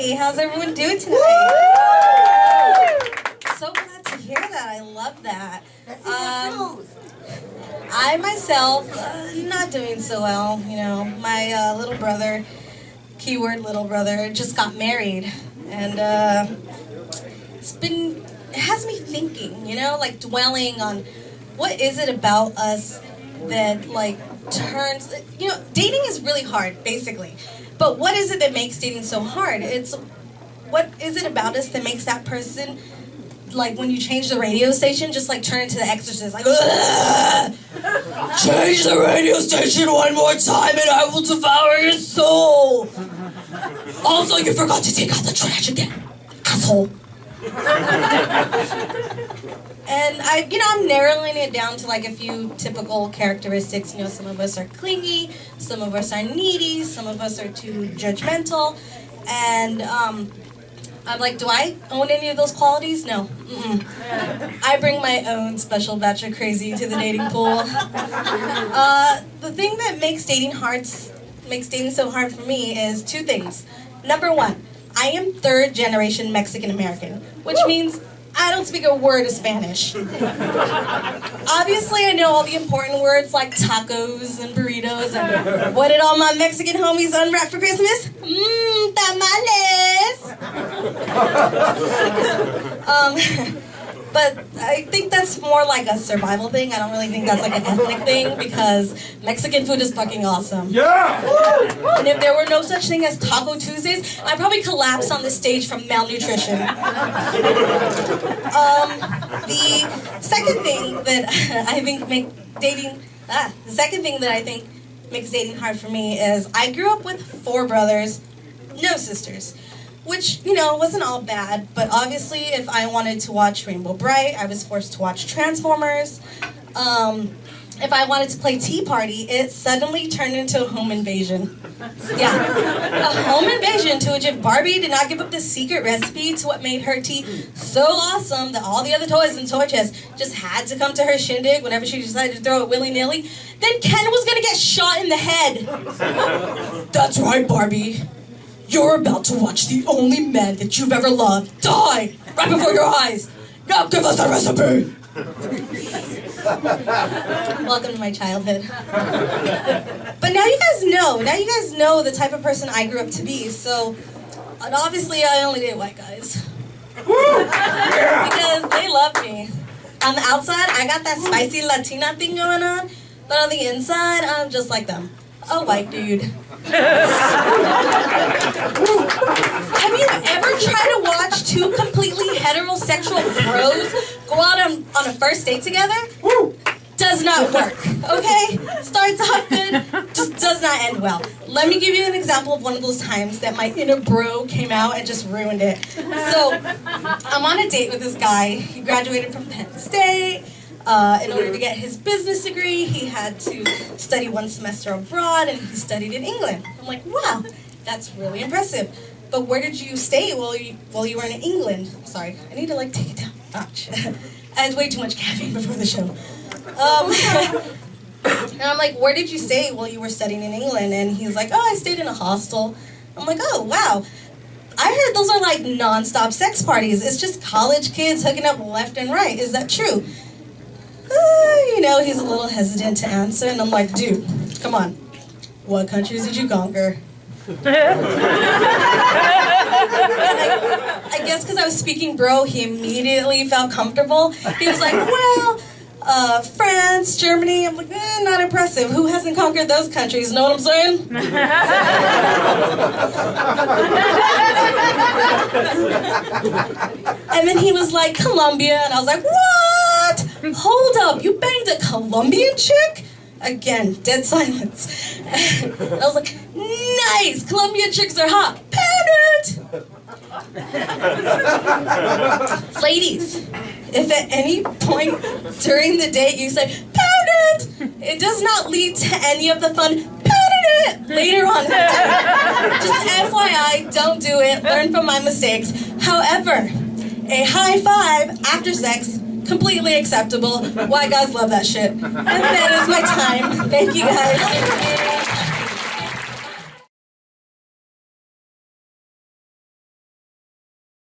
Hey, how's everyone doing tonight? So glad to hear that. I love that. I myself, not doing so well. You know, my little brother, keyword little brother, just got married, and it has me thinking. You know, like dwelling on what is it about us that like turns. You know, dating is really hard, basically. But what is it that makes dating so hard? What is it about us that makes that person, like when you change the radio station, just like turn into the Exorcist, like, ugh! Change the radio station one more time and I will devour your soul. Also, you forgot to take out the trash again, asshole. And I'm narrowing it down to like a few typical characteristics. You know, some of us are clingy, some of us are needy, some of us are too judgmental. And I'm like, do I own any of those qualities? No. Mm-mm. I bring my own special batch of crazy to the dating pool. The thing that makes dating so hard for me is two things. Number one, I am third generation Mexican American, which means I don't speak a word of Spanish. Obviously, I know all the important words like tacos and burritos and what did all my Mexican homies unwrap for Christmas? Tamales! But I think that's more like a survival thing. I don't really think that's like an ethnic thing because Mexican food is fucking awesome. Yeah! And if there were no such thing as Taco Tuesdays, I'd probably collapse on the stage from malnutrition. The second thing that I think makes dating hard for me is I grew up with 4 brothers, no sisters. Which, you know, wasn't all bad, but obviously if I wanted to watch Rainbow Bright, I was forced to watch Transformers. If I wanted to play Tea Party, it suddenly turned into a home invasion. Yeah, a home invasion to which if Barbie did not give up the secret recipe to what made her tea so awesome that all the other toys and toy chests just had to come to her shindig whenever she decided to throw it willy-nilly, then Ken was gonna get shot in the head. That's right, Barbie. You're about to watch the only man that you've ever loved die right before your eyes. Now give us the recipe. Welcome to my childhood. But now you guys know the type of person I grew up to be. So, and obviously I only date white guys. Because they love me. On the outside, I got that spicy Latina thing going on. But on the inside, I'm just like them. A white dude. Have you ever tried to watch 2 completely heterosexual bros go out on a first date together? Does not work, okay? Starts off good, just does not end well. Let me give you an example of one of those times that my inner bro came out and just ruined it. So, I'm on a date with this guy. He graduated from Penn State. In order to get his business degree, he had to study 1 semester abroad, and he studied in England. I'm like, wow, that's really impressive. But where did you stay while you were in England? Sorry, I need to like take it down a notch. I had way too much caffeine before the show. And I'm like, where did you stay while you were studying in England? And he's like, oh, I stayed in a hostel. I'm like, oh, wow. I heard those are like non-stop sex parties. It's just college kids hooking up left and right. Is that true? You know, he's a little hesitant to answer, and I'm like, dude, come on. What countries did you conquer? I guess because I was speaking bro, he immediately felt comfortable. He was like, well, France, Germany. I'm like, not impressive. Who hasn't conquered those countries? Know what I'm saying? And then he was like, Colombia, and I was like, what? Hold up, you banged a Colombian chick? Again, dead silence. And I was like, nice, Colombian chicks are hot. Pound it! Ladies, if at any point during the date you say, pound it, it does not lead to any of the fun, pounding it later on. Just FYI, don't do it, learn from my mistakes. However, a high five after sex, completely acceptable. White guys love that shit. And that is my time. Thank you guys.